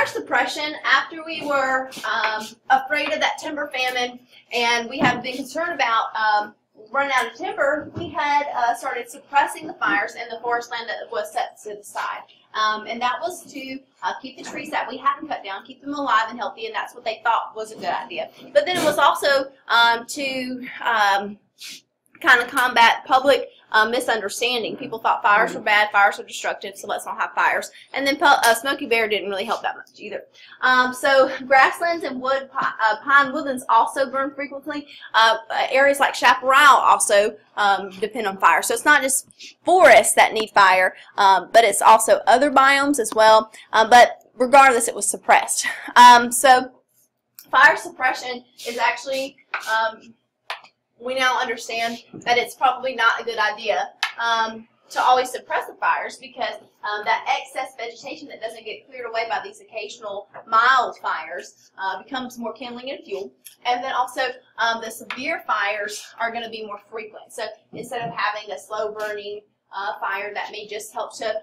suppression, after we were afraid of that timber famine and we had been concerned about running out of timber, we had started suppressing the fires in the forest land that was set to the side. And that was to keep the trees that we hadn't cut down, keep them alive and healthy, and that's what they thought was a good idea. But then it was also to kind of combat public misunderstanding. People thought fires were bad, fires were destructive, so let's not have fires. And then Smoky Bear didn't really help that much either. So grasslands and pine woodlands also burn frequently. Areas like Chaparral also depend on fire. So it's not just forests that need fire, but it's also other biomes as well. But regardless, it was suppressed. So fire suppression is actually we now understand that it's probably not a good idea to always suppress the fires, because that excess vegetation that doesn't get cleared away by these occasional mild fires becomes more kindling and fuel. And then also the severe fires are going to be more frequent. So instead of having a slow burning fire that may just help to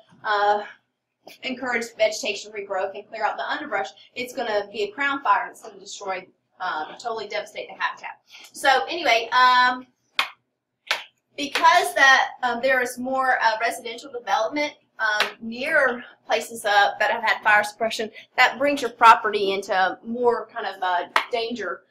encourage vegetation regrowth and clear out the underbrush, it's going to be a crown fire that's going to destroy totally devastate the habitat. So anyway, because that there is more residential development near places that have had fire suppression, that brings your property into more kind of danger.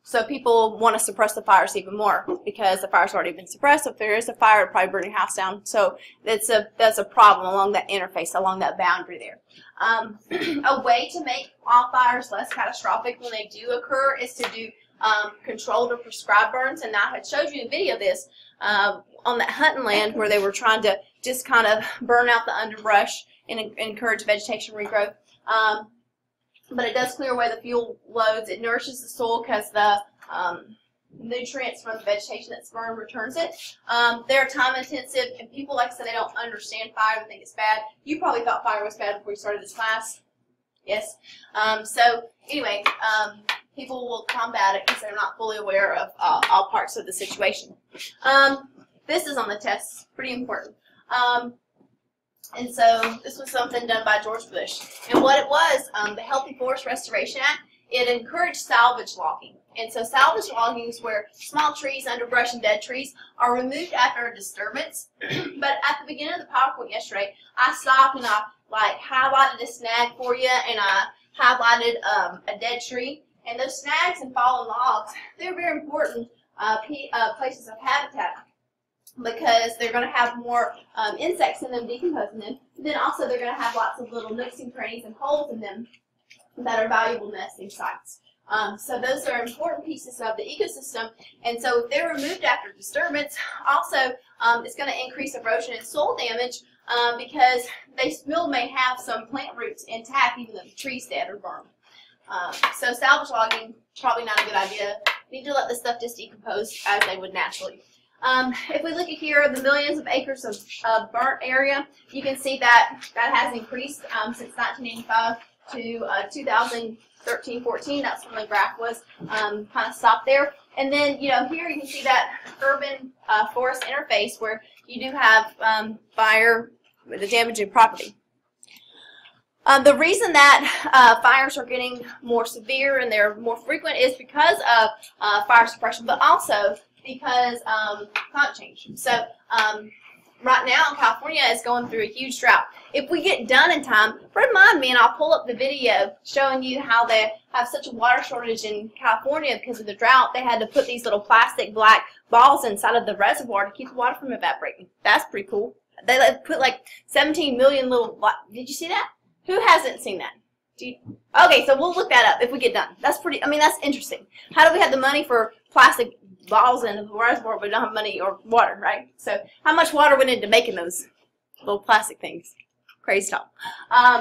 So people want to suppress the fires even more because the fire's already been suppressed. If there is a fire, it'll probably burn your house down. So that's a problem along that interface, along that boundary there. A way to make wildfires less catastrophic when they do occur is to do controlled or prescribed burns. And I had showed you a video of this on that hunting land where they were trying to just kind of burn out the underbrush and encourage vegetation regrowth. But it does clear away the fuel loads. It nourishes the soil because the nutrients from the vegetation that's burned returns it. They're time intensive, and people, like I said, they don't understand fire and think it's bad. You probably thought fire was bad before you started this class. Yes. So anyway, people will combat it because they're not fully aware of all parts of the situation. This is on the test, pretty important. And so this was something done by George Bush. And what it was, the Healthy Forest Restoration Act, it encouraged salvage logging. And so salvage logging is where small trees, underbrush, and dead trees are removed after a disturbance. But at the beginning of the PowerPoint yesterday, I stopped and I highlighted a snag for you, and I highlighted a dead tree. And those snags and fallen logs, they're very important places of habitat, because they're going to have more insects in them decomposing them. Then also they're going to have lots of little nooks and crannies and holes in them that are valuable nesting sites. So those are important pieces of the ecosystem. And so if they're removed after disturbance, also it's going to increase erosion and soil damage because they still may have some plant roots intact even though the tree's dead or burned. So salvage logging, probably not a good idea. You need to let this stuff just decompose as they would naturally. If we look at here, the millions of acres of burnt area, you can see that has increased since 1985 to 2013-14. That's when the graph was kind of stopped there. And then, here you can see that urban forest interface where you do have fire with the damaging property. The reason that fires are getting more severe and they're more frequent is because of fire suppression, but also because climate change. So right now California is going through a huge drought. If we get done in time, remind me and I'll pull up the video showing you how they have such a water shortage in California because of the drought. They had to put these little plastic black balls inside of the reservoir to keep the water from evaporating. That's pretty cool. They put like 17 million little, did you see that? Who hasn't seen that? Okay, so we'll look that up if we get done. That's pretty, that's interesting. How do we have the money for plastic balls in the reservoir, but we don't have money or water, right? So how much water went into making those little plastic things? Crazy talk.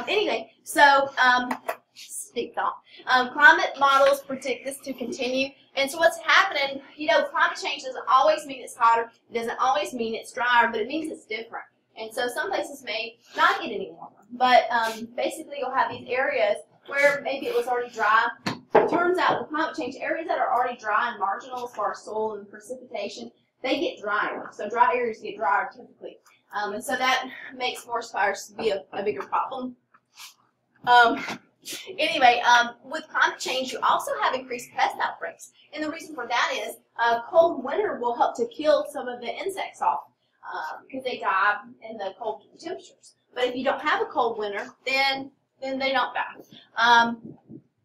Anyway, so deep thought. Climate models predict this to continue. And so what's happening, climate change doesn't always mean it's hotter. It doesn't always mean it's drier, but it means it's different. And so some places may not get any warmer. But basically you'll have these areas where maybe it was already dry. It turns out with climate change, areas that are already dry and marginal as far as soil and precipitation, they get drier. So dry areas get drier typically. And so that makes forest fires be a bigger problem. Anyway, with climate change, you also have increased pest outbreaks. And the reason for that is cold winter will help to kill some of the insects off because they die in the cold temperatures. But if you don't have a cold winter, then they don't die.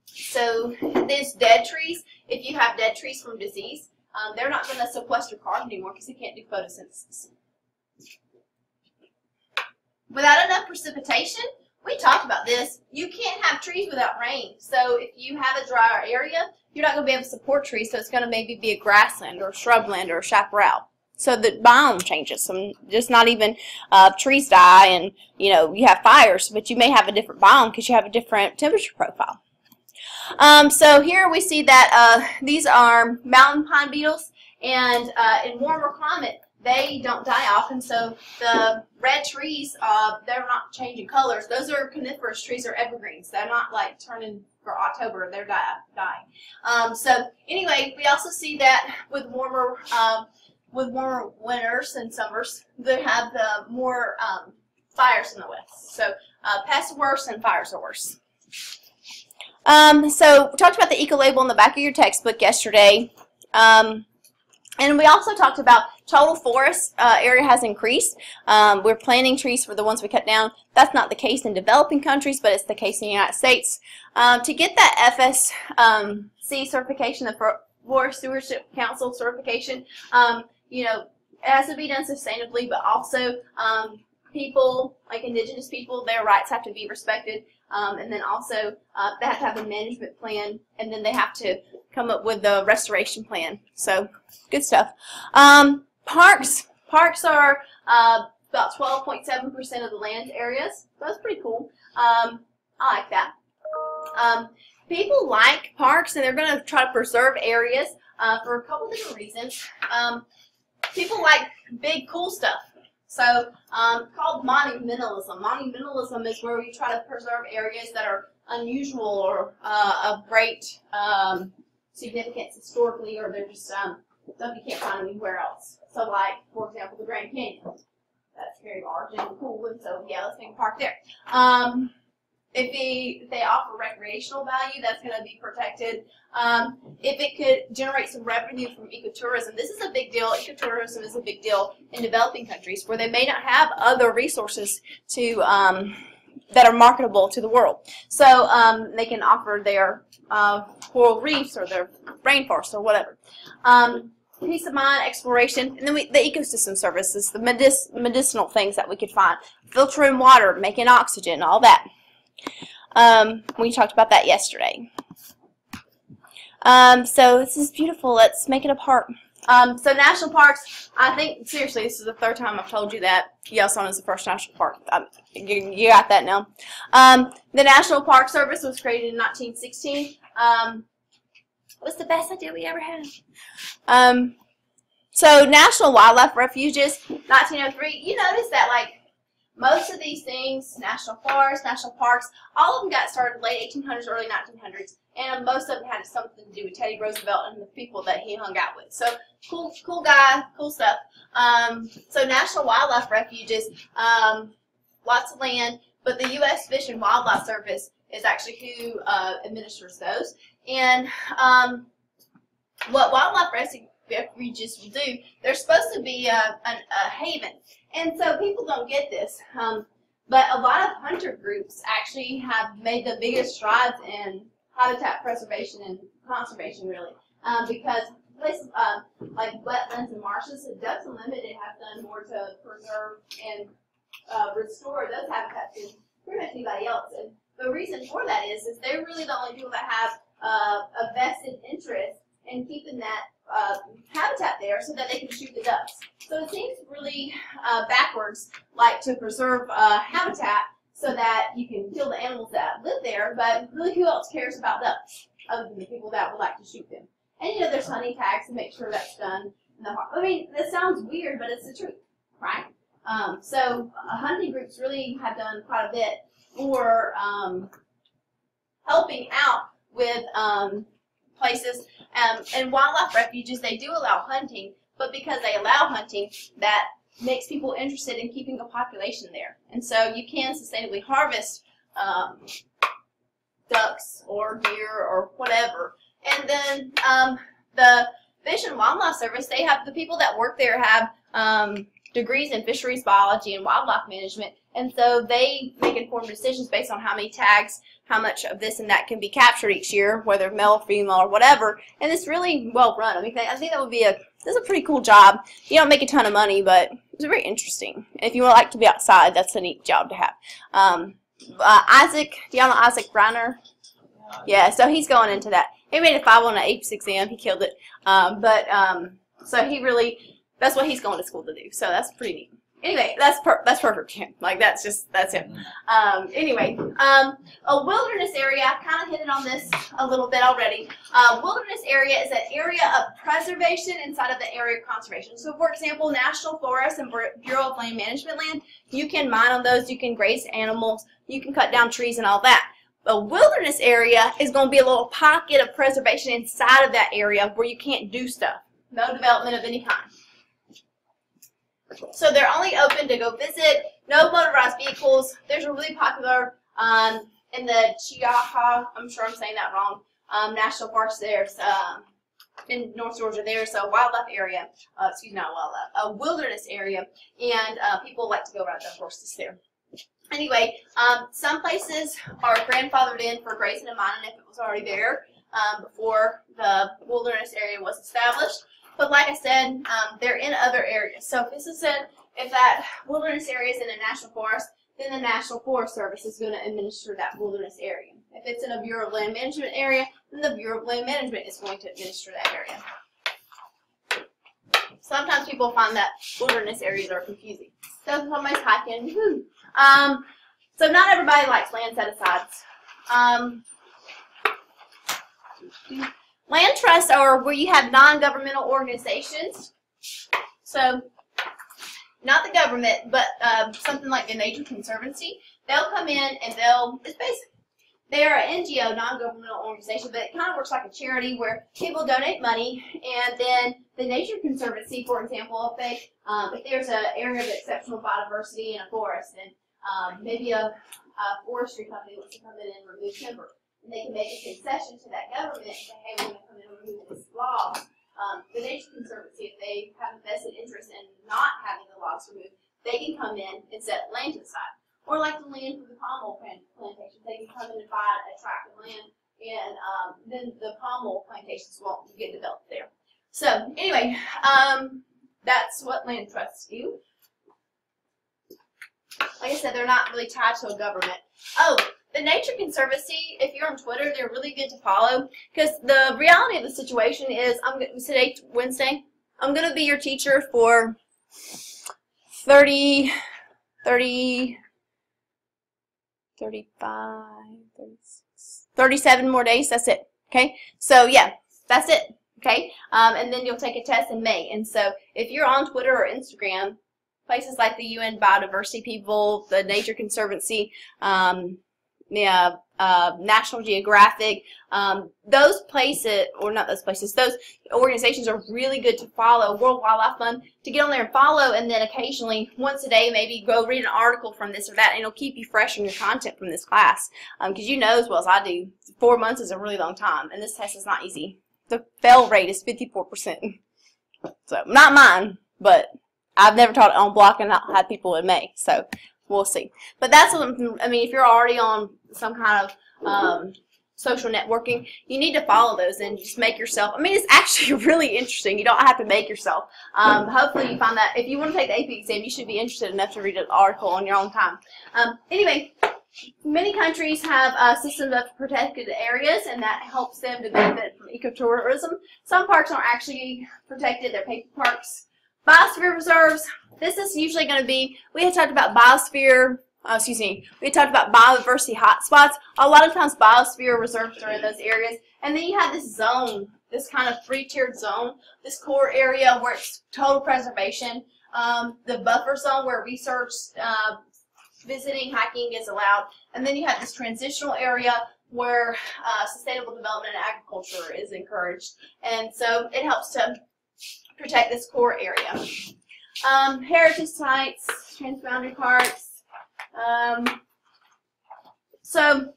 So there's dead trees. If you have dead trees from disease, they're not going to sequester carbon anymore because they can't do photosynthesis. Without enough precipitation, we talked about this, you can't have trees without rain. So if you have a drier area, you're not going to be able to support trees, so it's going to maybe be a grassland or a shrubland or a chaparral. So the biome changes. So just not even trees die and you have fires, but you may have a different biome because you have a different temperature profile. So here we see that these are mountain pine beetles, and in warmer climate they don't die often. So the red trees, they're not changing colors. Those are coniferous trees or evergreens. They're not like turning for October. They're dying. So anyway, we also see that with warmer winters and summers, they have more fires in the west. So pests are worse and fires are worse. So we talked about the eco-label in the back of your textbook yesterday. And we also talked about total forest area has increased. We're planting trees for the ones we cut down. That's not the case in developing countries, but it's the case in the United States. To get that FSC certification, the Forest Stewardship Council certification, it has to be done sustainably, but also people, like indigenous people, their rights have to be respected. And then also they have to have a management plan, and then they have to come up with the restoration plan. So good stuff. Parks are about 12.7% of the land areas. So that's pretty cool. I like that. People like parks, and they're going to try to preserve areas for a couple different reasons. People like big, cool stuff. So called monumentalism. Monumentalism is where we try to preserve areas that are unusual or of great significance historically, or they're just stuff you can't find anywhere else. So like, for example, the Grand Canyon. That's very large and cool, and so yeah, let's make a park there. If they offer recreational value, that's going to be protected. If it could generate some revenue from ecotourism, this is a big deal. Ecotourism is a big deal in developing countries where they may not have other resources to that are marketable to the world. So they can offer their coral reefs or their rainforests or whatever. Peace of mind, exploration, and then the ecosystem services, the medicinal things that we could find. Filtering water, making oxygen, all that. We talked about that yesterday. So this is beautiful. Let's make it a park. So national parks, I think, seriously, this is the third time I've told you that Yellowstone is the first national park. You got that now. The National Park Service was created in 1916. It was the best idea we ever had. So National Wildlife Refuges, 1903, you notice that, like, most of these things, national forests, national parks, all of them got started late 1800s, early 1900s, and most of them had something to do with Teddy Roosevelt and the people that he hung out with. So cool guy, cool stuff. So National Wildlife Refuges, lots of land, but the U.S. Fish and Wildlife Service is actually who administers those. And what wildlife refuges will do, they're supposed to be a haven. And so people don't get this, but a lot of hunter groups actually have made the biggest strides in habitat preservation and conservation, really, because places like wetlands and marshes, Ducks Unlimited have done more to preserve and restore those habitats than pretty much anybody else. And the reason for that is they're really the only people that have a vested interest in keeping that habitat there so that they can shoot the ducks. So it seems really backwards, like to preserve habitat so that you can kill the animals that live there, but really who else cares about ducks other than the people that would like to shoot them? And there's hunting tags to make sure that's done. I mean, that sounds weird, but it's the truth, right? So hunting groups really have done quite a bit for helping out with places. And wildlife refuges, they do allow hunting, but because they allow hunting, that makes people interested in keeping a population there. And so you can sustainably harvest ducks or deer or whatever. And then the Fish and Wildlife Service, they have, the people that work there have degrees in fisheries biology and wildlife management, and so they make informed decisions based on how many tags, how much of this and that can be captured each year, whether male or female or whatever. And it's really well run. I mean, I think that would be that's a pretty cool job. You don't make a ton of money, but it's very interesting. And if you would like to be outside, that's a neat job to have. Isaac, do y'all know Isaac Reiner? Yeah, so he's going into that. He made a 5 on an 8.6M. He killed it. So he really, that's what he's going to school to do. So that's pretty neat. Anyway, that's perfect for him. Like, that's him. Anyway, a wilderness area, I kind of hit on this a little bit already. Wilderness area is an area of preservation inside of the area of conservation. So, for example, National Forest and Bureau of Land Management land, you can mine on those, you can graze animals, you can cut down trees and all that. A wilderness area is going to be a little pocket of preservation inside of that area where you can't do stuff. No development of any kind. So they're only open to go visit, no motorized vehicles. There's a really popular, in the Chiaha, I'm sure I'm saying that wrong, National Forest there, in North Georgia. There's a wildlife area, excuse me, not wildlife, a wilderness area, and people like to go ride their horses there. Anyway, some places are grandfathered in for grazing and mining if it was already there before the wilderness area was established. But like I said, they're in other areas. So if that wilderness area is in a national forest, then the National Forest Service is going to administer that wilderness area. If it's in a Bureau of Land Management area, then the Bureau of Land Management is going to administer that area. Sometimes people find that wilderness areas are confusing. So somebody's hiking, woohoo. So not everybody likes land set-asides. Land trusts are where you have non-governmental organizations. So not the government, but something like the Nature Conservancy. They'll come in and they're an NGO, non-governmental organization, but it kind of works like a charity where people donate money, and then the Nature Conservancy, for example, if there's an area of exceptional biodiversity in a forest, and maybe a forestry company wants to come in and remove timber, and they can make a concession to that government and say, hey, we're going to come in and remove this log. The Nature Conservancy, if they have a vested interest in not having the logs removed, they can come in and set land to the side. Or like the land for the palm oil plantations, they can come in and buy a tract of land, and then the palm oil plantations won't get developed there. So anyway, that's what land trusts do. Like I said, they're not really tied to a government. Oh, the Nature Conservancy, if you're on Twitter, they're really good to follow, because the reality of the situation is, today's Wednesday, I'm going to be your teacher for 35, 36, 37 more days. That's it. Okay? So, yeah, that's it. Okay? And then you'll take a test in May. And so, if you're on Twitter or Instagram, places like the UN Biodiversity people, the Nature Conservancy, National Geographic, those places, or not those places, those organizations are really good to follow. World Wildlife Fund, to get on there and follow, and then occasionally, once a day, maybe go read an article from this or that, and it'll keep you fresh in your content from this class. Because you know as well as I do, 4 months is a really long time, and this test is not easy. The fail rate is 54%. So, not mine, but I've never taught it on block and not had people in May, so we'll see. But that's what, I mean, if you're already on some kind of social networking, you need to follow those and just make yourself, I mean, it's actually really interesting. You don't have to make yourself. Hopefully you find that if you want to take the AP exam, you should be interested enough to read an article on your own time. Anyway, many countries have systems of protected areas, and that helps them to benefit from ecotourism. Some parks aren't actually protected. They're paper parks. Biosphere reserves, this is usually going to be, we had talked about biosphere, we had talked about biodiversity hotspots. A lot of times biosphere reserves are in those areas. And then you have this zone, this kind of three-tiered zone, this core area where it's total preservation, the buffer zone where research, visiting, hiking is allowed, and then you have this transitional area where sustainable development and agriculture is encouraged. And so it helps to protect this core area. Heritage sites, transboundary parks. So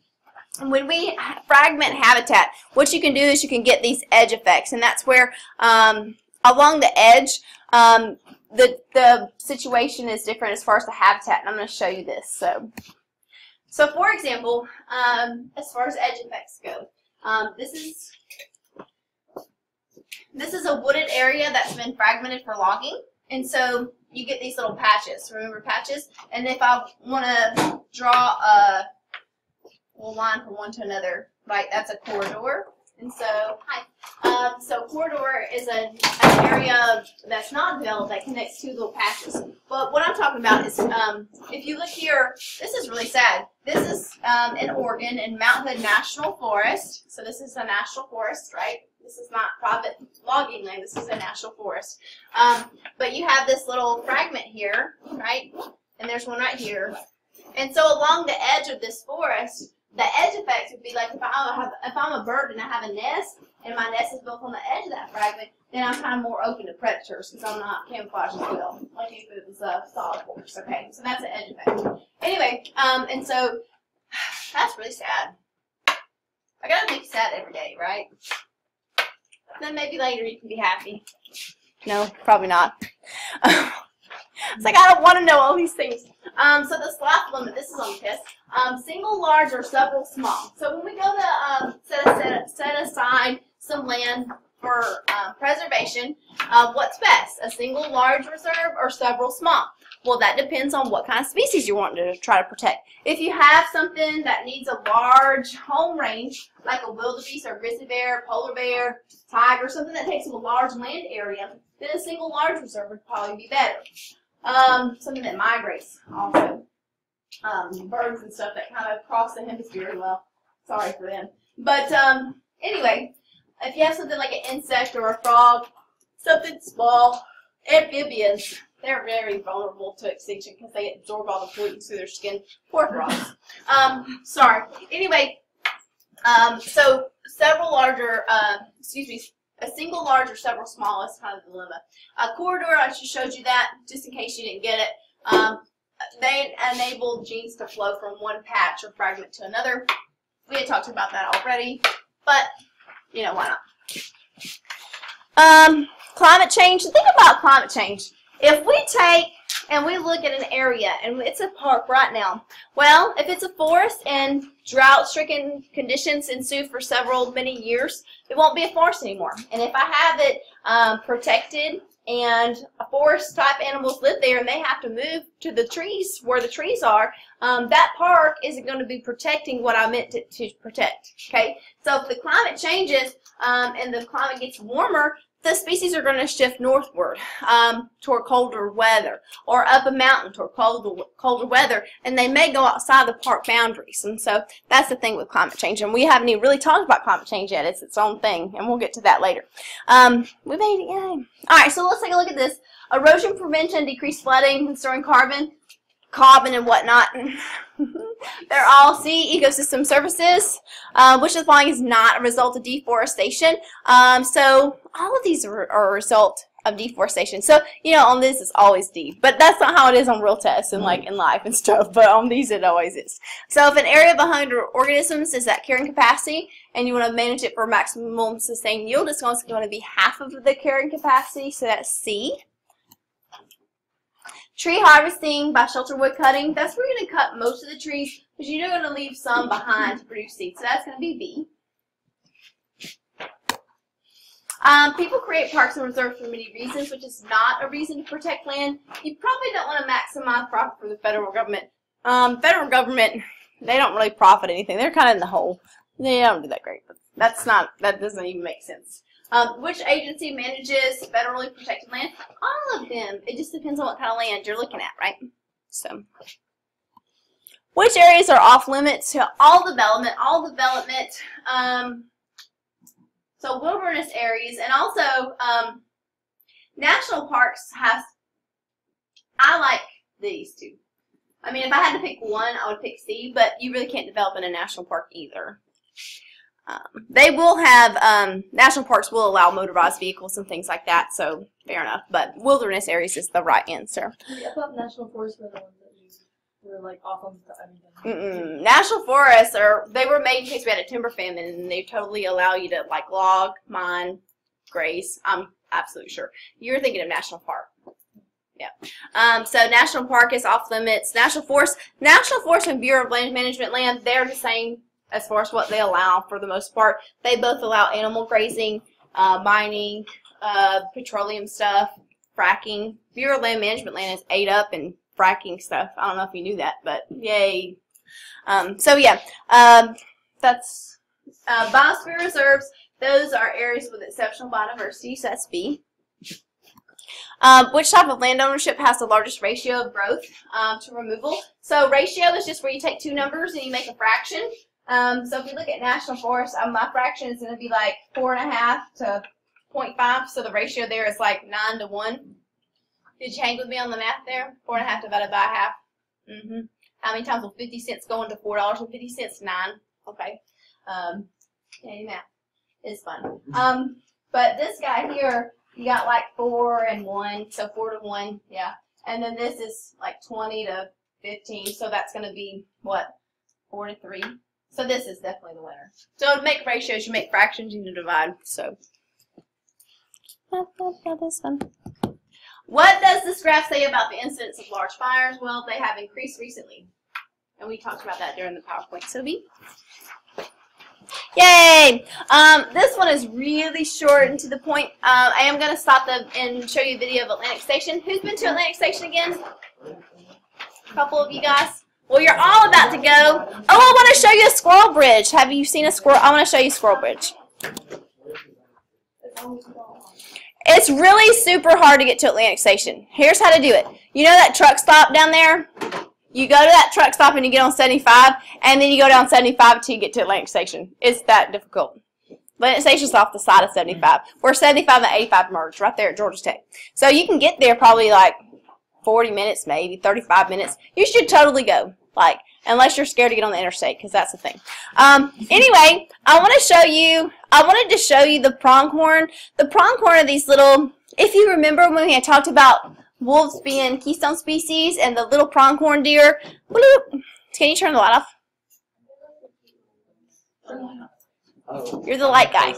when we fragment habitat, what you can do is you can get these edge effects, and that's where along the edge, the situation is different as far as the habitat, and I'm going to show you this. So for example, as far as edge effects go, this is a wooded area that's been fragmented for logging, and so you get these little patches. Remember patches? And if I want to draw a line from one to another, right, that's a corridor. And so, so corridor is an area that's not developed that connects two little patches. But what I'm talking about is, if you look here, this is really sad. This is in Oregon, in Mount Hood National Forest. So this is a national forest, right? This is not private logging land. This is a national forest. But you have this little fragment here, right? And there's one right here. And so along the edge of this forest, the edge effects would be like if I'm a bird and I have a nest, and my nest is built on the edge of that fragment, then I'm kind of more open to predators because I'm not camouflaged as well, like if it was a solid forest. Okay, so that's an edge effect. Anyway, and so that's really sad. I gotta make sad every day, right? Then maybe later you can be happy. No, probably not. It's like I don't want to know all these things. So the slot limit, this is on the test. Single, large, or several small. So when we go to set aside some land for preservation, what's best? A single, large reserve or several small? Well, that depends on what kind of species you want to try to protect. If you have something that needs a large home range, like a wildebeest or grizzly bear, polar bear, tiger, something that takes up a large land area, then a single large reserve would probably be better. Something that migrates also. Birds and stuff that kind of cross the hemisphere. Well, sorry for them. But anyway, if you have something like an insect or a frog, something small, amphibians, they're very vulnerable to extinction because they absorb all the pollutants through their skin. Poor frogs. Sorry. Anyway, so several larger, a single large or several small is kind of the dilemma. A corridor, I just showed you that just in case you didn't get it. They enable genes to flow from one patch or fragment to another. We had talked about that already, but you know, why not? Climate change. Think about climate change. If we take and we look at an area and it's a park right now, well, if it's a forest and drought-stricken conditions ensue for many years, it won't be a forest anymore. And if I have it protected and forest type animals live there and they have to move to the trees where the trees are, that park isn't going to be protecting what I meant to protect. Okay, so if the climate changes and the climate gets warmer, the species are going to shift northward toward colder weather, or up a mountain toward colder weather, and they may go outside the park boundaries. And so that's the thing with climate change, and we haven't even really talked about climate change yet. It's its own thing, and we'll get to that later. We made it, yay. All right, so let's take a look at this. Erosion prevention, decreased flooding, and storing carbon and whatnot. They're all ecosystem services, which the following is not a result of deforestation. So all of these are a result of deforestation. So, you know, on this it's always D, but that's not how it is on real tests and like in life and stuff, but on these it always is. So if an area of 100 organisms is at carrying capacity and you want to manage it for maximum sustained yield, it's going to be half of the carrying capacity, so that's C. Tree harvesting by shelter wood cutting, that's where you're going to cut most of the trees, but you're going to leave some behind to produce seed, so that's going to be B. People create parks and reserves for many reasons, which is not a reason to protect land. You probably don't want to maximize profit for the federal government. Federal government, they don't really profit anything. They're kind of in the hole. They don't do that great, but that doesn't even make sense. Which agency manages federally protected land? All of them. It just depends on what kind of land you're looking at, right? So, which areas are off limits to all development? So wilderness areas, and also national parks have. I like these two. I mean, if I had to pick one, I would pick C, but you really can't develop in a national park either. They will have, national parks will allow motorized vehicles and things like that, so fair enough. But wilderness areas is the right answer. I thought national forests were the ones that use. They're like off on the National forests they were made in case we had a timber famine, and they totally allow you to like log, mine, graze. I'm absolutely sure. You're thinking of national park. Yeah. So national park is off limits. National forest and Bureau of Land Management land, they're the same as far as what they allow for the most part. They both allow animal grazing, mining, petroleum stuff, fracking. Bureau of Land Management land is ate up and fracking stuff. I don't know if you knew that, but yay. So yeah, that's biosphere reserves. Those are areas with exceptional biodiversity, so that's B. Which type of land ownership has the largest ratio of growth to removal? So ratio is just where you take two numbers and you make a fraction. So if you look at national forest, my fraction is going to be like 4.5 to 0.5. So the ratio there is like 9 to 1. Did you hang with me on the math there? 4.5 divided by half. How many times will 50 cents go into $4.50? 9. Okay. Yeah, math is fun. But this guy here, you got like 4 and 1, so 4 to 1, yeah. And then this is like 20 to 15, so that's going to be what? 4 to 3. So this is definitely the winner. So to make ratios, you make fractions, you divide. So this one. What does this graph say about the incidence of large fires? Well, they have increased recently. And we talked about that during the PowerPoint. So B. Yay! This one is really short and to the point. I am going to stop and show you a video of Atlantic Station. Who's been to Atlantic Station again? A couple of you guys? Well, you're all about to go. Oh, I want to show you a squirrel bridge. Have you seen a squirrel? I want to show you a squirrel bridge. It's really super hard to get to Atlantic Station. Here's how to do it. You know that truck stop down there? You go to that truck stop and you get on 75, and then you go down 75 until you get to Atlantic Station. It's that difficult. Atlantic Station's off the side of 75. Where 75 and 85 merge, right there at Georgia Tech. So you can get there probably like 40 minutes, maybe 35 minutes. You should totally go, like, unless you're scared to get on the interstate, because that's the thing. Anyway, I wanted to show you the pronghorn. The pronghorn are these little, if you remember when we had talked about wolves being keystone species and the little pronghorn deer. Bloop. Can you turn the light off? You're the light guy.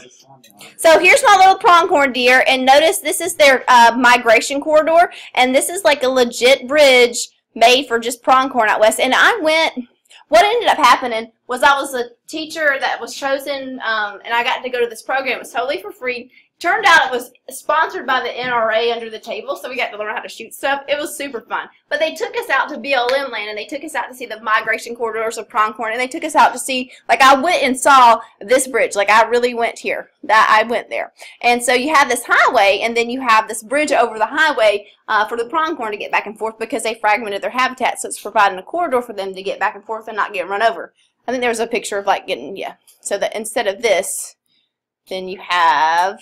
So here's my little pronghorn deer, and notice this is their migration corridor, and this is like a legit bridge made for just pronghorn out west. And what ended up happening was I was a teacher that was chosen, and I got to go to this program. It was totally for free. Turned out it was sponsored by the NRA under the table, so we got to learn how to shoot stuff. It was super fun. But they took us out to BLM land, and they took us out to see the migration corridors of pronghorn, and they took us out to see, like, I went and saw this bridge. Like, I really went here. I went there. And so you have this highway, and then you have this bridge over the highway for the pronghorn to get back and forth because they fragmented their habitat, so it's providing a corridor for them to get back and forth and not get run over. I think there was a picture of, like, getting, yeah. So that instead of this, then you have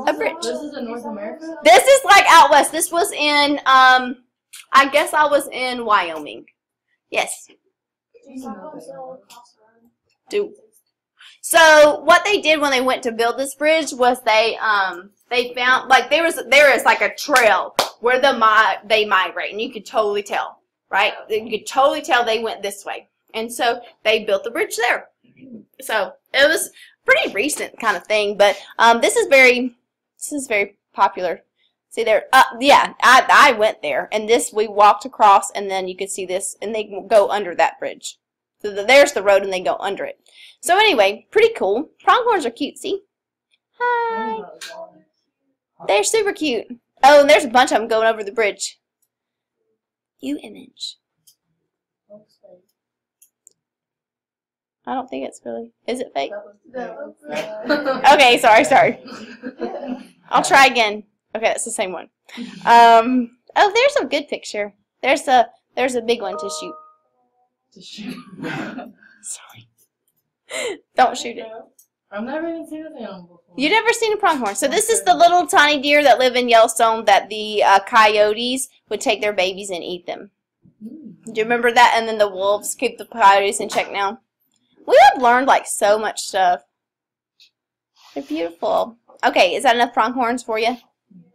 a bridge. This is in North America? This is like out west. This was in, I guess I was in Wyoming. Yes. So what they did when they went to build this bridge was they found, like, there is like a trail where they migrate, and you could totally tell, right? You could totally tell they went this way. And so they built the bridge there. So it was pretty recent kind of thing, but this is very popular. See there, yeah, I went there, and this we walked across, and then you could see this, and they go under that bridge. So there's the road, and they go under it. So anyway, pretty cool. Pronghorns are cute. See, hi, they're super cute. Oh, and there's a bunch of them going over the bridge. Image. I don't think it's really. Is it fake? Okay, sorry. I'll try again. Okay, that's the same one. Oh, there's a good picture. There's a big one to shoot. Sorry. Don't shoot it. I've never even seen this animal before. You've never seen a pronghorn. So this is the little tiny deer that live in Yellowstone that the coyotes would take their babies and eat them. Do you remember that? And then the wolves keep the coyotes in check now. We have learned like so much stuff. They're beautiful. Okay, is that enough pronghorns for you?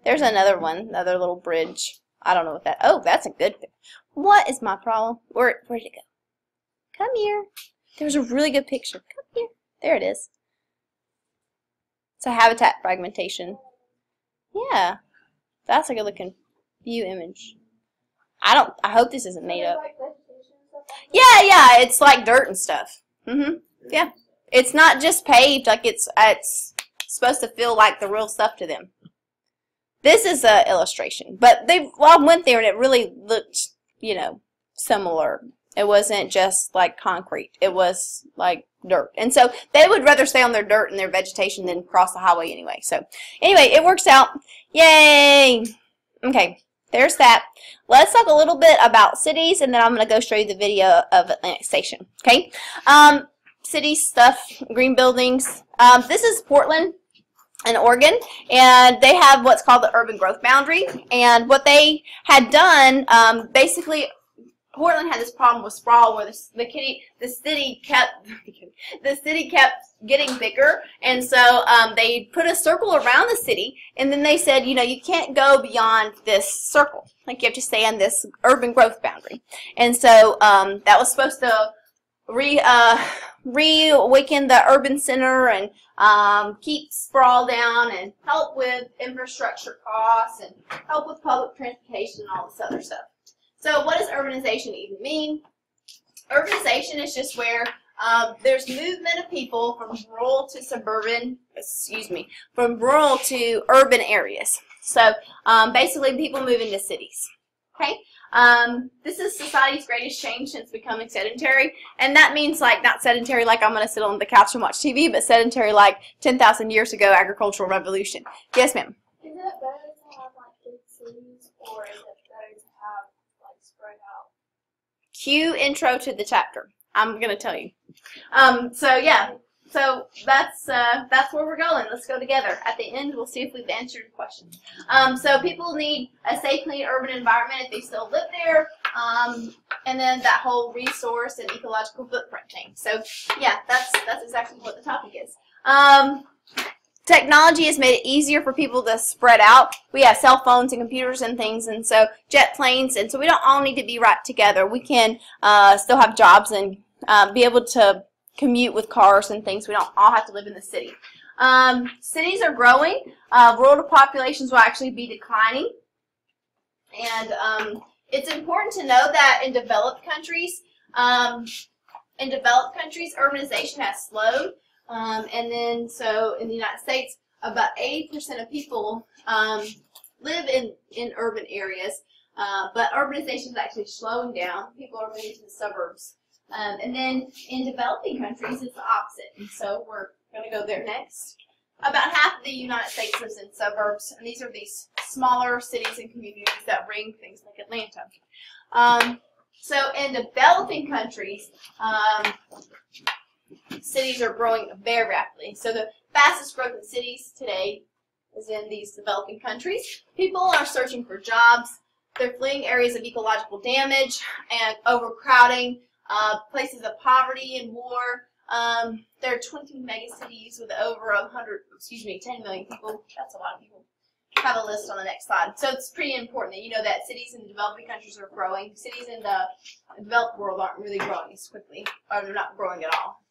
There's another one, another little bridge. I don't know what that. Oh, that's a good. What is my problem? Where'd it go? Come here. There's a really good picture. Come here. There it is. So habitat fragmentation. Yeah. That's a good looking view image. I hope this isn't made up. Yeah, it's like dirt and stuff. Yeah. It's not just paved, like it's supposed to feel like the real stuff to them. This is an illustration, but I went there and it really looked, you know, similar. It wasn't just like concrete. It was like dirt. And so they would rather stay on their dirt and their vegetation than cross the highway anyway. So anyway, it works out. Yay! Okay, there's that. Let's talk a little bit about cities, and then I'm going to go show you the video of Atlantic Station. Okay? City stuff, green buildings. This is Portland in Oregon, and they have what's called the urban growth boundary. And what they had done, basically, Portland had this problem with sprawl where the city kept getting bigger, and so they put a circle around the city, and then they said, you know, you can't go beyond this circle. Like, you have to stay on this urban growth boundary. And so that was supposed to reawaken the urban center and keep sprawl down and help with infrastructure costs and help with public transportation and all this other stuff. So what does urbanization even mean? Urbanization is just where there's movement of people from rural to from rural to urban areas. So basically people move into cities. Okay? This is society's greatest change since becoming sedentary, and that means like not sedentary like I'm going to sit on the couch and watch TV, but sedentary like 10,000 years ago, agricultural revolution. Yes, ma'am? Is it better to have like big cities, or is it better to have like spread out? Cue intro to the chapter. I'm going to tell you. So yeah, so that's where we're going. Let's go together. At the end, we'll see if we've answered your question. So people need a safe, clean urban environment if they still live there, and then that whole resource and ecological footprint thing. So yeah, that's exactly what the topic is. Technology has made it easier for people to spread out. We have cell phones and computers and things, and so jet planes, and so we don't all need to be right together. We can still have jobs and be able to commute with cars and things. We don't all have to live in the city. Cities are growing. Rural populations will actually be declining. And it's important to know that in developed countries, urbanization has slowed. And then, so in the United States, about 80% of people live in urban areas, but urbanization is actually slowing down. People are moving to the suburbs. And then in developing countries, it's the opposite. And so we're going to go there next. About half of the United States lives in suburbs, and these are these smaller cities and communities that ring things like Atlanta. So in developing countries, cities are growing very rapidly. So the fastest growth in cities today is in these developing countries. People are searching for jobs. They're fleeing areas of ecological damage and overcrowding, places of poverty and war. There are 20 megacities with over 10 million people. That's a lot of people. Have a list on the next slide. So it's pretty important that you know that cities in developing countries are growing. Cities in the developed world aren't really growing as quickly, or they're not growing at all.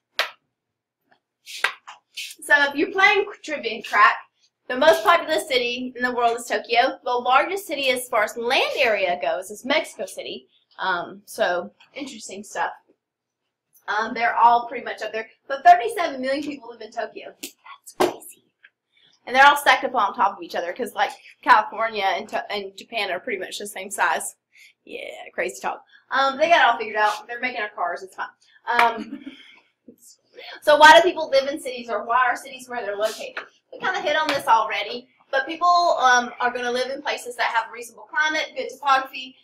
So if you're playing trivia and crack, the most populous city in the world is Tokyo. The largest city as far as land area goes is Mexico City. So interesting stuff. They're all pretty much up there. But 37 million people live in Tokyo. That's crazy. And they're all stacked up on top of each other because, like, California and Japan are pretty much the same size. Yeah, crazy talk. They got it all figured out. They're making our cars. It's fine. So why do people live in cities, or why are cities where they're located? We kind of hit on this already, but people are going to live in places that have a reasonable climate, good topography.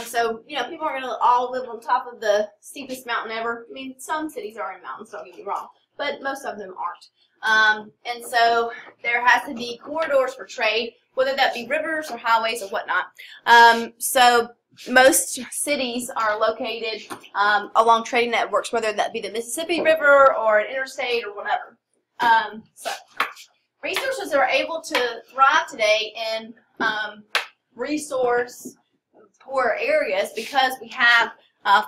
So, you know, people aren't going to all live on top of the steepest mountain ever. I mean, some cities are in mountains, don't get me wrong, but most of them aren't. And so there has to be corridors for trade, whether that be rivers or highways or whatnot. So most cities are located along trading networks, whether that be the Mississippi River or an interstate or whatever. So resources are able to thrive today in resource poor areas because we have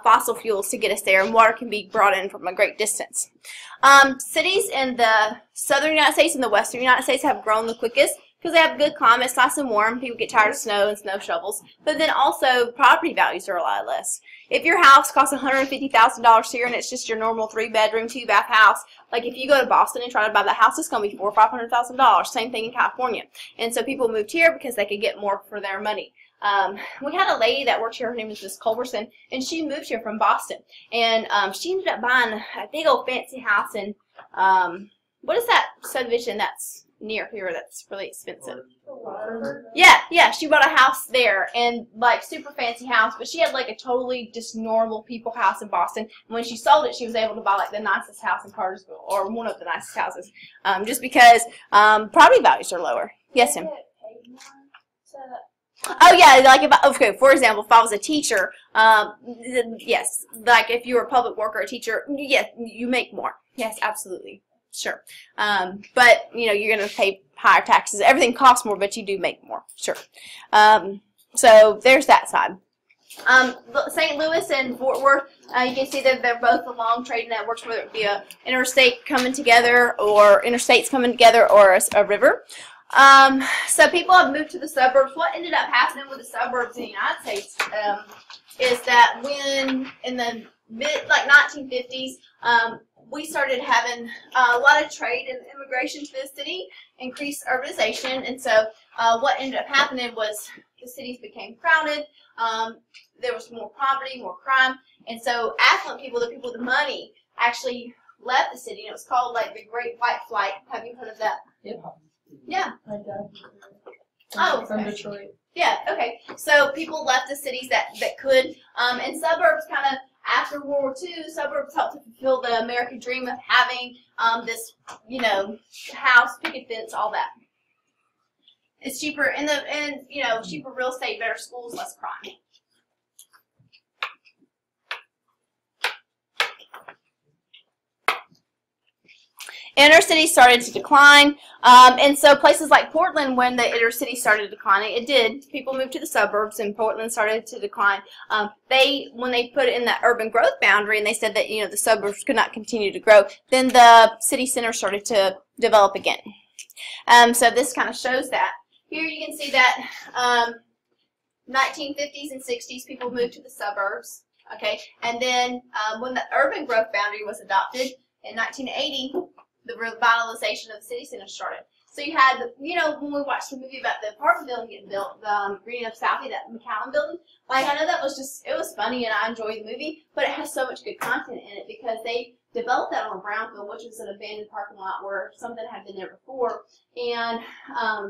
fossil fuels to get us there, and water can be brought in from a great distance. Cities in the southern United States and the western United States have grown the quickest because they have good climates, nice and warm. People get tired of snow and snow shovels. But then also property values are a lot less. If your house costs $150,000 here and it's just your normal 3-bedroom, 2-bath house, like if you go to Boston and try to buy that house, it's going to be $400,000 or $500,000. Same thing in California. And so people moved here because they could get more for their money. We had a lady that worked here, her name was Miss Culberson, and she moved here from Boston. And she ended up buying a big old fancy house in, what is that subdivision that's near here that's really expensive? Yeah, she bought a house there, and like super fancy house, but she had like a totally just normal people house in Boston. And when she sold it, she was able to buy like the nicest house in Cartersville, or one of the nicest houses, just because property values are lower. Yes, ma'am. Oh yeah, like okay, for example, if I was a teacher, yes, like if you were a public worker, a teacher, yes, you make more. Yes, absolutely. Sure. But, you know, you're going to pay higher taxes. Everything costs more, but you do make more. Sure. So there's that side. St. Louis and Fort Worth, you can see that they're both along trade networks, whether it be a interstate coming together or interstates coming together or a river. So people have moved to the suburbs. What ended up happening with the suburbs in the United States is that when in the like 1950s, we started having a lot of trade and immigration to the city, increased urbanization, and so what ended up happening was the cities became crowded, there was more poverty, more crime, and so affluent people, the people with the money, actually left the city, and it was called like the Great White Flight. Have you heard of that? Yep. Yeah. My dad. Oh, From okay. Detroit. Yeah, okay. So people left the cities that could, and suburbs kind of, after World War II, suburbs helped to fulfill the American dream of having this, you know, house, picket fence, all that. It's cheaper, and you know, cheaper real estate, better schools, less crime. Inner cities started to decline, and so places like Portland, when the inner city started declining, it did. People moved to the suburbs, and Portland started to decline. When they put in that urban growth boundary, and they said that, you know, the suburbs could not continue to grow, then the city center started to develop again. So this kind of shows that. Here you can see that 1950s and 60s, people moved to the suburbs. Okay, and then when the urban growth boundary was adopted in 1980. The revitalization of the city center started. So you had, you know, when we watched the movie about the apartment building getting built, the Green of Southie, that McCowan building, like, I know that was just, it was funny and I enjoyed the movie, but it has so much good content in it because they developed that on a brownfield, which was an abandoned parking lot where something had been there before. And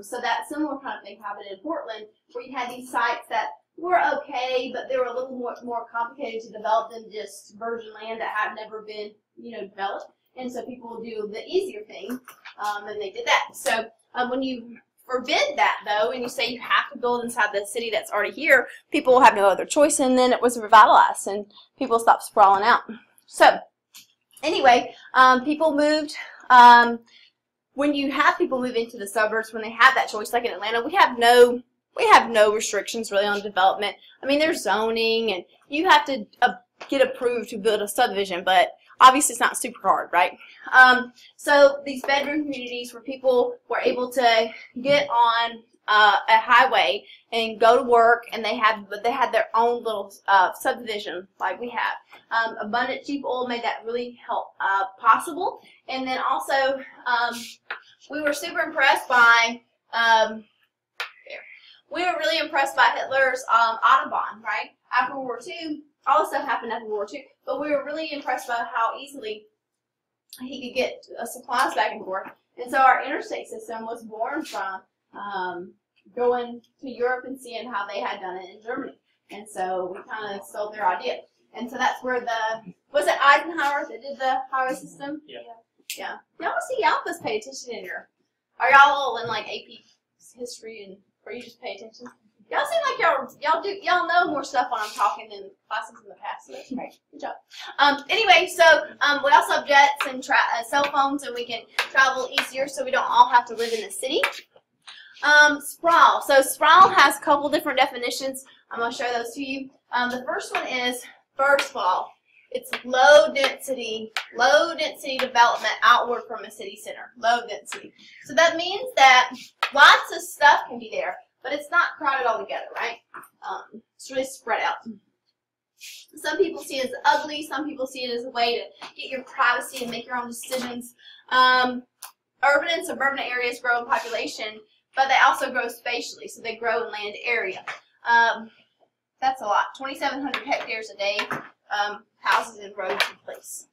so that similar kind of thing happened in Portland, where you had these sites that were okay, but they were a little more complicated to develop than just virgin land that had never been, you know, developed. And so people will do the easier thing, and they did that. So when you forbid that, though, and you say you have to build inside the city that's already here, people will have no other choice, and then it was revitalized, and people stopped sprawling out. So anyway, people moved. When you have people move into the suburbs, when they have that choice, like in Atlanta, we have no restrictions really on development. I mean, there's zoning, and you have to get approved to build a subdivision, but obviously it's not super hard, right? So these bedroom communities where people were able to get on a highway and go to work, and they had their own little subdivision like we have. Abundant cheap oil made that really possible, and then also we were super impressed by Hitler's Autobahn, right? After World War II, all this stuff happened after World War II, but we were really impressed by how easily he could get supplies back and forth. And so our interstate system was born from going to Europe and seeing how they had done it in Germany. And so we kind of stole their idea. And so that's where was it Eisenhower that did the highway system? Yeah. Yeah. Y'all see, y'all must pay attention in your, are y'all all in like AP history, and or you just pay attention? Y'all seem like y'all know more stuff when I'm talking than classes in the past. So that's great. Good job. Anyway, so we also have jets and cell phones, and we can travel easier, so we don't all have to live in the city. Sprawl. So sprawl has a couple different definitions. I'm going to show those to you. The first one is, first of all, it's low density development outward from a city center. Low density. So that means that lots of stuff can be there, but it's not crowded all together, right? It's really spread out. Some people see it as ugly. Some people see it as a way to get your privacy and make your own decisions. Urban and suburban areas grow in population, but they also grow spatially, so they grow in land area. That's a lot. 2,700 hectares a day. Houses and roads in place.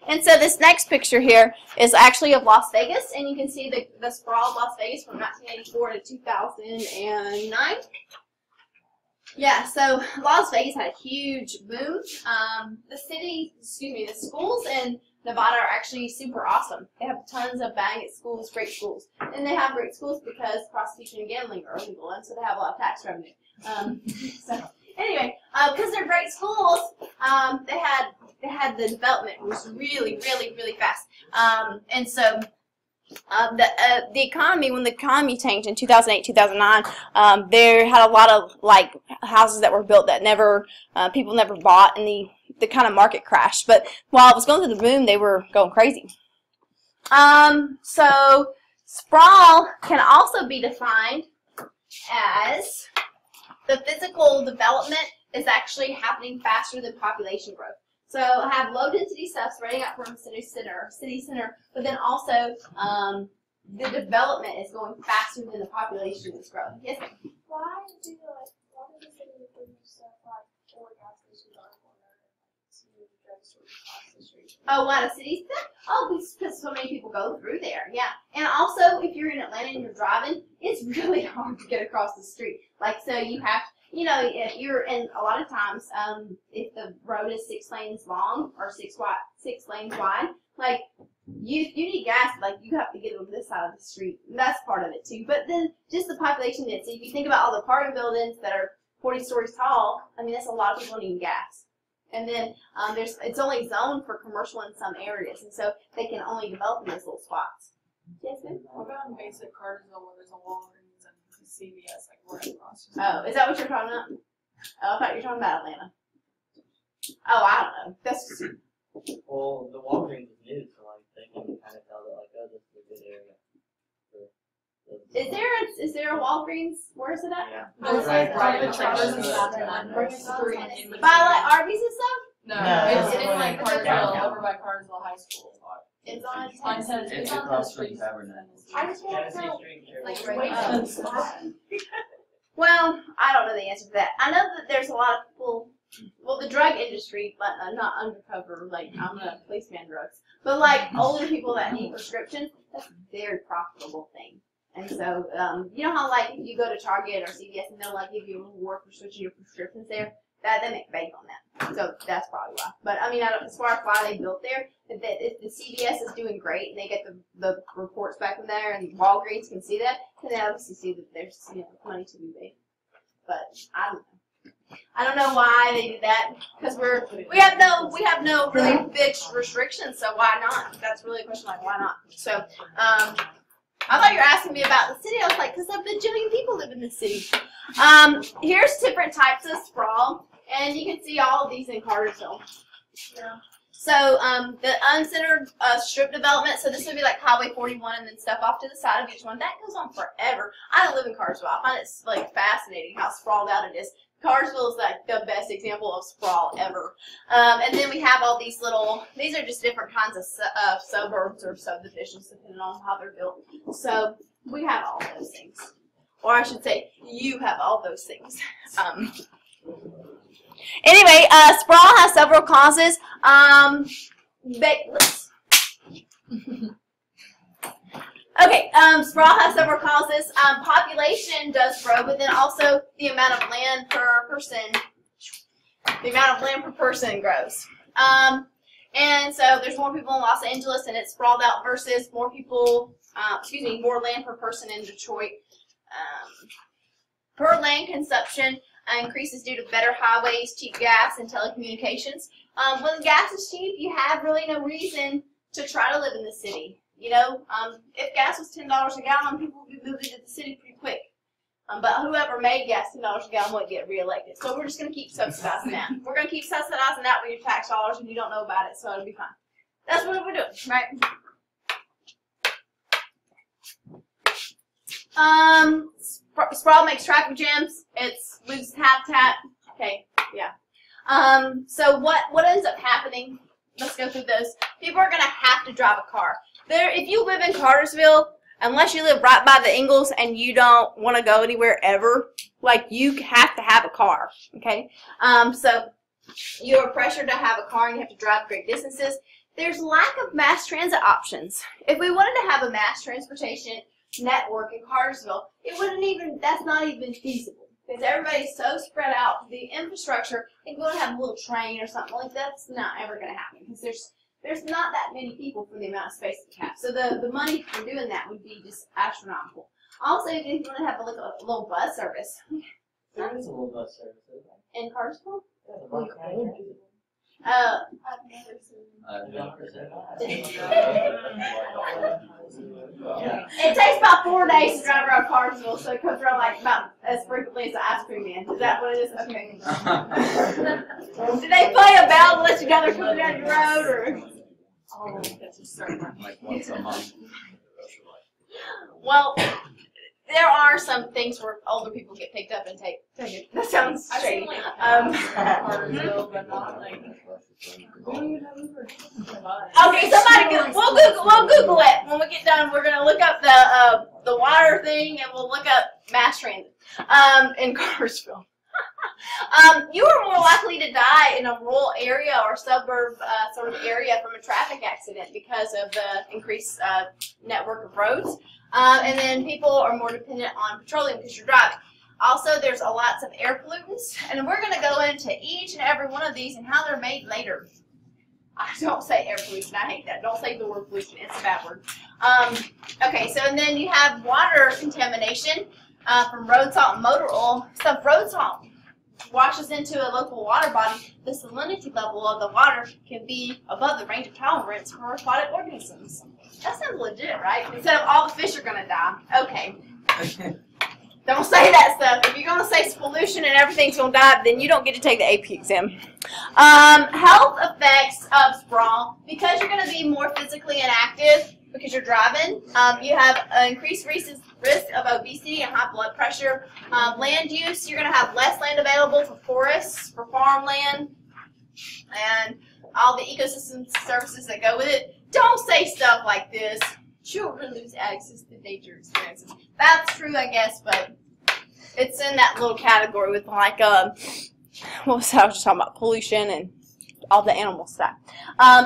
And so this next picture here is actually of Las Vegas, and you can see the sprawl of Las Vegas from 1984 to 2009. Yeah, so Las Vegas had a huge boom. The schools in Nevada are actually super awesome. They have tons of bang at schools, great schools. And they have great schools because prostitution and gambling are illegal, and so they have a lot of tax revenue. Anyway, because they're great schools, they had the development was really, really, really fast. And so the economy, when the economy changed in 2008, 2009, there had a lot of like houses that were built that never people never bought, and the kind of market crashed. But while it was going through the boom, they were going crazy. So sprawl can also be defined as the physical development is actually happening faster than population growth. So I have low density stuff spreading out from a city center, but then also the development is going faster than the population is growing. Yes, ma'am? Why do the city do stuff like four gas stations on the corner and like drugstores across the street? Oh, a lot of cities? Oh, because so many people go through there, yeah. And also, if you're in Atlanta and you're driving, it's really hard to get across the street. Like, so you have, you know, if you're in, a lot of times, if the road is 6 lanes long or 6 lanes wide, like, you need gas, like, you have to get on this side of the street. That's part of it, too. But then, just the population density, if you think about all the apartment buildings that are 40 stories tall, I mean, that's a lot of people needing gas. And then it's only zoned for commercial in some areas, and so they can only develop in those little spots. Yes, ma'am? What about in basic Cartersville where there's a Walgreens and a CVS like right across? Oh, is that what you're talking about? Oh, I thought you were talking about Atlanta. Oh, I don't know. That's just... Well, the Walgreens is new, so like they can kind of tell that like, oh, this is a good area. Is there a Walgreens? Where is it at? Yeah. There's Right, like right, By like Arby's and stuff? No, No. it's in like Cartersville, Downtown. over by Cartersville High School. It's on It's on across the from Tabernacle. I just want Tennessee to know. Street. Like Wait, right Well, I don't know the answer to that. I know that there's a lot of people, well, the drug industry, but not undercover, like, I'm a policeman drugs, but like older people that need prescriptions, that's a very profitable thing. And so, you know how like if you go to Target or CVS and they'll like give you a reward for switching your prescriptions there? They make bank on that. So that's probably why. But I mean, as far as why they built there, if the CVS is doing great and they get the reports back from there, and Walgreens can see that, then they obviously see that there's money to be made. But I don't know. I don't know why they did that, because we have no really big restrictions. So why not? That's really a question, like why not? So I thought you were asking me about the city. I was like, because a bajillion people live in the city. Here's different types of sprawl, and you can see all of these in Cartersville. Yeah. So the uncentered strip development, so this would be like Highway 41 and then stuff off to the side of each one. That goes on forever. I don't live in Cartersville. I find it like fascinating how sprawled out it is. Cartersville is like the best example of sprawl ever. And then we have all these these are just different kinds of suburbs or subdivisions depending on how they're built. So we have all those things. Or I should say, you have all those things. Anyway, sprawl has several causes. Okay, sprawl has several causes. Population does grow, but then also the amount of land per person. The amount of land per person grows. And so there's more people in Los Angeles and it's sprawled out versus more people, more land per person in Detroit. Per land consumption increases due to better highways, cheap gas, and telecommunications. When gas is cheap, you have really no reason to try to live in the city. You know, if gas was $10 a gallon, people would be moving to the city pretty quick. But whoever made gas $10 a gallon wouldn't get reelected. So we're just going to keep subsidizing that. We're going to keep subsidizing that with your tax dollars, and you don't know about it, so it'll be fine. That's what we're doing, right? Sprawl makes traffic jams. It's loses habitat. Okay, yeah. So what ends up happening? Let's go through those. People are going to have to drive a car. If you live in Cartersville, unless you live right by the Ingalls and you don't want to go anywhere ever, like, you have to have a car, okay? So you are pressured to have a car and you have to drive great distances. There's lack of mass transit options. If we wanted to have a mass transportation network in Cartersville, that's not even feasible, because everybody's so spread out. The infrastructure, if you want to have a little train or something like that's not ever going to happen, because there's not that many people for the amount of space that we have. So the money for doing that would be just astronomical. Also, if you want to have a little bus service. There is a little bus service, isn't there? In Cartersville? Yeah, the bus service. I've never seen It takes about 4 days to drive around Cartersville, so it comes around like about as frequently as the ice cream man. Is that what it is? Okay. Do they play a bell to let you know they're coming down your road, or? Oh, that's a certain. Like once a month. Well, there are some things where older people get picked up and taken. That sounds I've shady. seen like Cartersville, but not like. We don't even have Uber. Okay, we'll Google it. When we get done, we're gonna look up the water thing, and we'll look up mass transit in Cartersville. You are more likely to die in a rural area or suburb sort of area from a traffic accident because of the increased network of roads. And then people are more dependent on petroleum because you're driving. Also, there's lots of air pollutants, and we're going to go into each and every one of these and how they're made later. I don't say air pollution. I hate that. Don't say the word pollution. It's a bad word. Okay, so and then you have water contamination from road salt and motor oil. So if road salt washes into a local water body, the salinity level of the water can be above the range of tolerance for aquatic organisms. That sounds legit, right? Instead of all the fish are going to die. Okay. Don't say that stuff. If you're going to say it's pollution and everything's going to die, then you don't get to take the AP exam. Health effects of sprawl. Because you're going to be more physically inactive because you're driving, you have an increased risk of obesity and high blood pressure. Land use, you're going to have less land available for forests, for farmland, and all the ecosystem services that go with it. Don't say stuff like this. Children lose access to nature experiences. That's true, I guess, but it's in that little category with like what was that? I was just talking about pollution and all the animal stuff.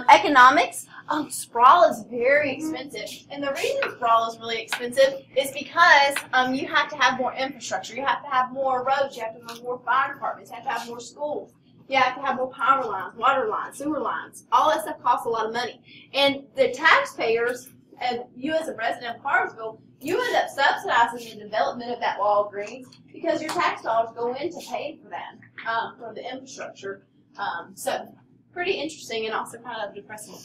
Economics. Sprawl is very expensive, and the reason sprawl is really expensive is because you have to have more infrastructure. You have to have more roads. You have to have more fire departments. You have to have more schools. You have to have more power lines, water lines, sewer lines. All that stuff costs a lot of money, and the taxpayers, and you as a resident of Cartersville, you end up subsidizing the development of that Walgreens because your tax dollars go into paying for that, for the infrastructure. So pretty interesting and also kind of depressing.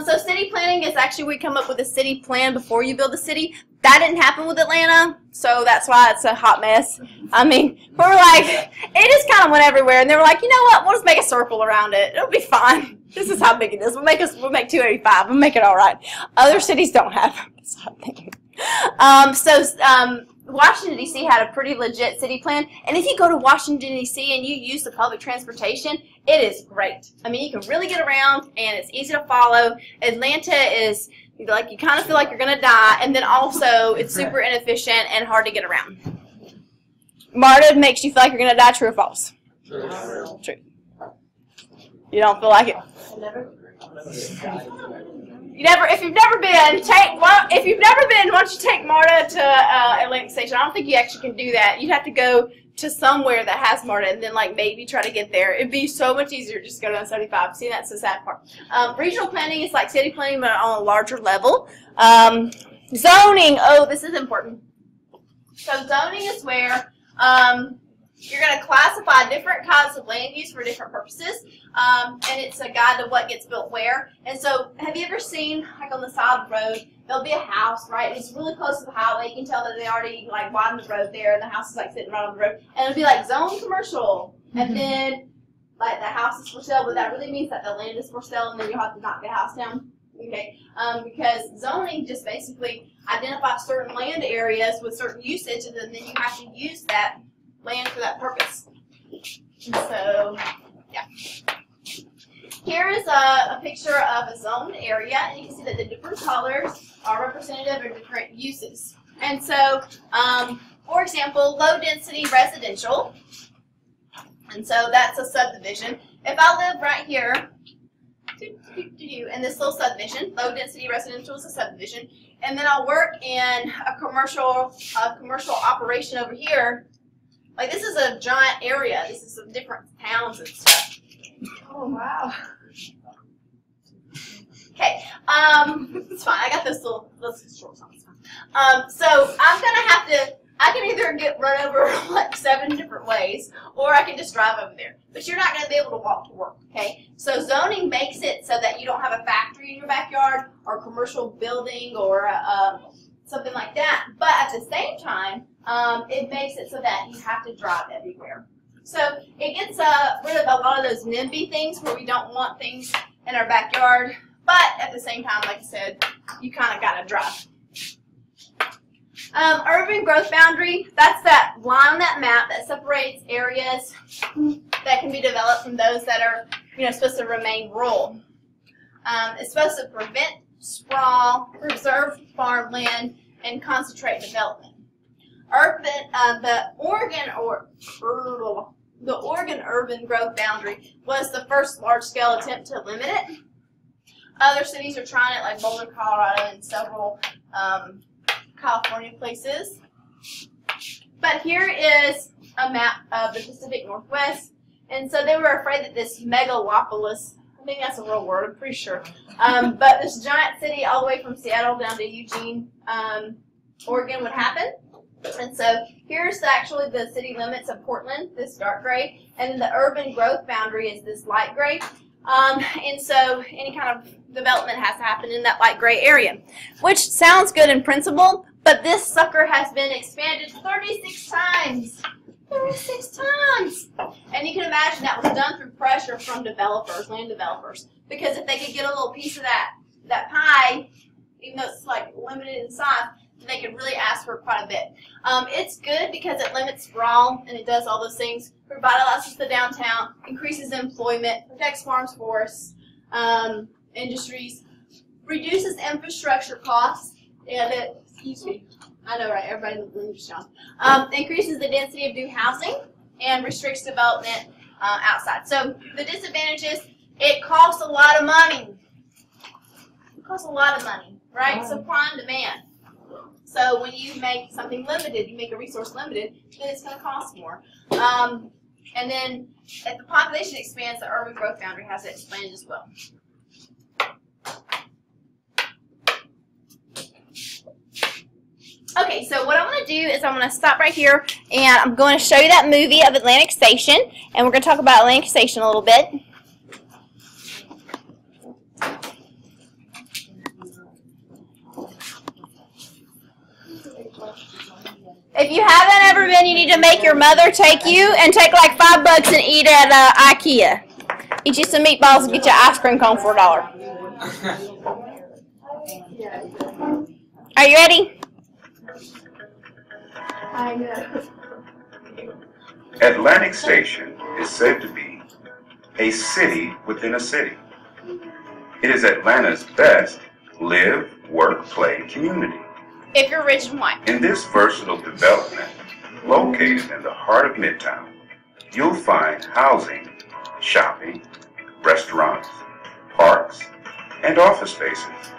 So city planning is actually we come up with a city plan before you build the city. That didn't happen with Atlanta, so that's why it's a hot mess. I mean, we're like, it just kind of went everywhere, and they were like, you know what, we'll just make a circle around it. It'll be fine. This is how big it is. We'll make 285. We'll make it all right. Other cities don't have this thing. Washington, D.C. had a pretty legit city plan, and if you go to Washington, D.C. and you use the public transportation, it is great. I mean, you can really get around, and it's easy to follow. Atlanta is, like, you kind of feel like you're going to die, and then also it's super inefficient and hard to get around. MARTA makes you feel like you're going to die, true or false? True. True. You don't feel like it? If you've never been, why don't you take MARTA to Atlantic Station? I don't think you actually can do that. You'd have to go to somewhere that has MARTA and then like maybe try to get there. It'd be so much easier just to go down 75. See, that's the sad part. Regional planning is like city planning but on a larger level. Zoning, oh, this is important. So zoning is where You're going to classify different kinds of land use for different purposes, and it's a guide to what gets built where. And so, have you ever seen, like on the side of the road, there'll be a house, right? And it's really close to the highway. You can tell that they already like widened the road there, and the house is like sitting right on the road. And it'll be like zone commercial, and then like the house is for sale, but that really means that the land is for sale, and then you'll have to knock the house down. Okay, because zoning just basically identifies certain land areas with certain usage, and then you have to use that land for that purpose. And so, yeah. Here is a picture of a zoned area, and you can see that the different colors are representative of different uses. And so, for example, low density residential, and so that's a subdivision. If I live right here, in this little subdivision, low density residential is a subdivision, and then I'll work in a commercial operation over here. Like this is a giant area. This is some different towns and stuff. Oh wow. Okay, it's fine. I got this little shorts on. It's fine. So I'm gonna have to. I can either get run over like 7 different ways, or I can just drive over there. But you're not going to be able to walk to work, okay? So zoning makes it so that you don't have a factory in your backyard or a commercial building or something like that. But at the same time, it makes it so that you have to drive everywhere. So it gets rid of a lot of those NIMBY things where we don't want things in our backyard. But at the same time, like I said, you kind of got to drive. Urban growth boundary, that's that line on that map that separates areas that can be developed from those that are, supposed to remain rural. It's supposed to prevent sprawl, preserve farmland, and concentrate development. The Oregon urban growth boundary was the first large-scale attempt to limit it. Other cities are trying it, like Boulder, Colorado, and several California places. But here is a map of the Pacific Northwest, and so they were afraid that this megalopolis, I think that's a real word, I'm pretty sure, but this giant city all the way from Seattle down to Eugene, Oregon would happen. And so here's actually the city limits of Portland, this dark gray, and then the urban growth boundary is this light gray. And so any kind of development has to happen in that light gray area, which sounds good in principle, but this sucker has been expanded 36 times. 36 times! And you can imagine that was done through pressure from developers, land developers, because if they could get a little piece of that pie, even though it's like limited in size, they could really ask for quite a bit. It's good because it limits sprawl, and it does all those things, revitalizes the downtown, increases employment, protects farms, forests, industries, reduces infrastructure costs, and excuse me, I know, right? Everybody in the room just yawned. Increases the density of new housing and restricts development outside. So the disadvantages: it costs a lot of money. It costs a lot of money, right? Supply and demand. So when you make something limited, you make a resource limited, then it's going to cost more. And then if the population expands, the urban growth boundary has to expand as well. Okay, so what I'm going to do is I'm going to stop right here, and I'm going to show you that movie of Atlantic Station, and we're going to talk about Atlantic Station a little bit. If you haven't ever been, you need to make your mother take you and take like $5 and eat at IKEA. Eat you some meatballs and get you an ice cream cone for $1. Are you ready? I know. Atlantic Station is said to be a city within a city. It is Atlanta's best live, work, play community. If you're rich and white. In this versatile development, located in the heart of Midtown, you'll find housing, shopping, restaurants, parks, and office spaces,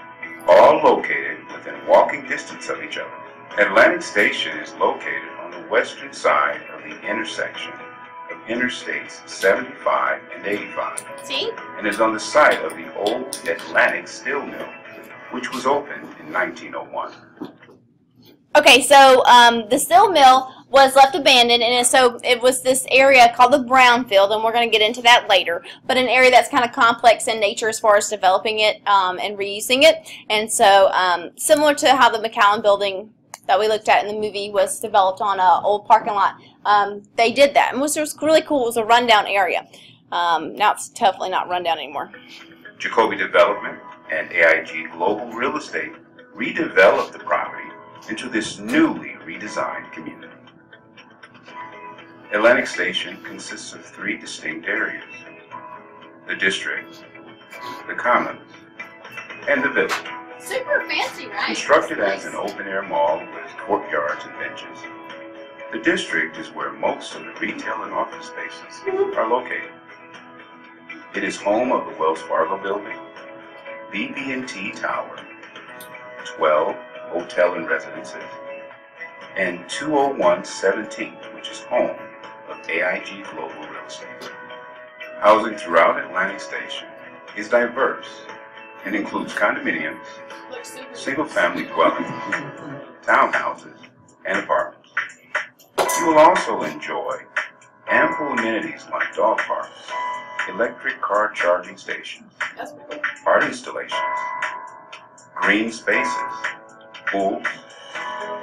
all located within walking distance of each other. Atlantic Station is located on the western side of the intersection of Interstates 75 and 85. See? And is on the site of the old Atlantic Steel Mill, which was opened in 1901. Okay, so the steel mill was left abandoned, and so it was this area called the brownfield, and we're going to get into that later, but an area that's kind of complex in nature as far as developing it and reusing it. And so similar to how the McAllen building that we looked at in the movie was developed on an old parking lot, they did that, and what was really cool. It was a rundown area. Now it's definitely not rundown anymore. Jacoby Development and AIG Global Real Estate redeveloped the property into this newly redesigned community. Atlantic Station consists of 3 distinct areas: the district, the commons, and the village. Super fancy, right? Constructed as an open-air mall with courtyards and benches, the district is where most of the retail and office spaces are located. It is home of the Wells Fargo Building, BB&T Tower, 12 hotel and residences, and 201 17th, which is home of AIG Global Real Estate. Housing throughout Atlantic Station is diverse and includes condominiums, single-family dwellings, townhouses, and apartments. You will also enjoy ample amenities like dog parks, electric car charging stations, art installations, green spaces, pools,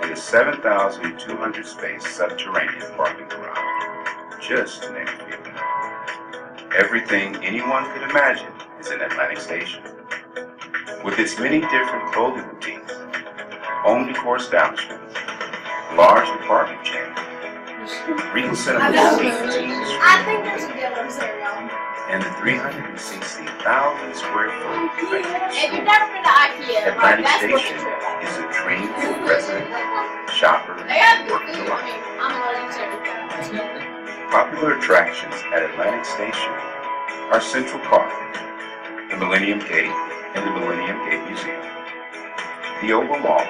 and a 7,200 space subterranean parking garage, just to name a few. Everything anyone could imagine is in Atlantic Station. With its many different clothing boutiques, home decor establishments, large department chains, Regal Cinema seats, I think there's a difference there, y'all. and the 360,000 square foot If you've never been to IKEA, Atlantic that's what Station the trip is a dream for residents, shoppers, They have and good workers food. alike. I'm allergic to everything. Popular attractions at Atlantic Station are Central Park, the Millennium Gate and the Millennium Gate Museum, the Oval Mall,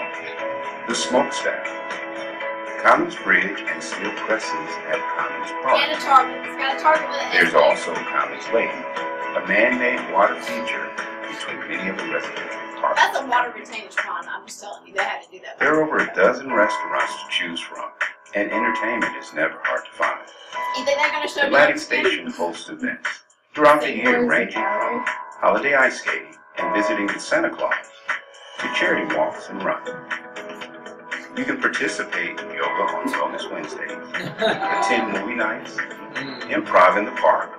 the Smokestack, Commons Bridge and Steel Presses at Commons And Park. a Target. It's got a Target with an There's S. also Commons Lake, a man-made water feature between many of the residential parks. That's a water retainage pond. I'm just telling you, they had to do that. There are over a dozen restaurants to choose from, and entertainment is never hard to find. You think they're going to show Atlantic you? Station hosts events throughout the year, ranging from holiday ice skating and visiting with Santa Claus to charity walks and runs. You can participate in yoga on Wellness Wednesdays, attend movie nights, improv in the park,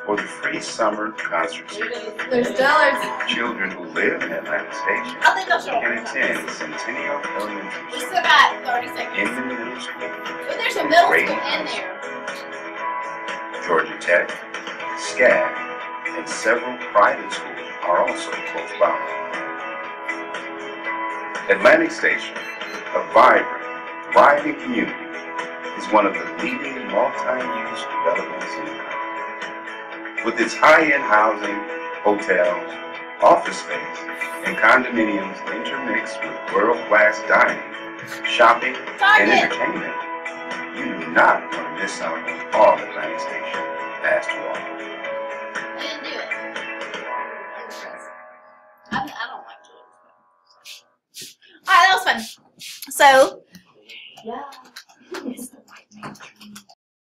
or the free summer concert series. There's dollars. Children who live in Atlantic Station I think they'll show can up. attend Centennial Elementary We School, still got 30 seconds. Inman Middle School, But there's a middle Grady school in High there. Georgia Tech, SCAD, and several private schools are also close by. Atlantic Station, a vibrant, thriving community, is one of the leading multi-use developments in the country. With its high-end housing, hotels, office space, and condominiums intermixed with world-class dining, shopping, and Target. entertainment, you do not want to miss out on all Atlantic Station has to offer. They didn't do it. I'm impressed. I don't like to. Alright, that was fun. So, yeah.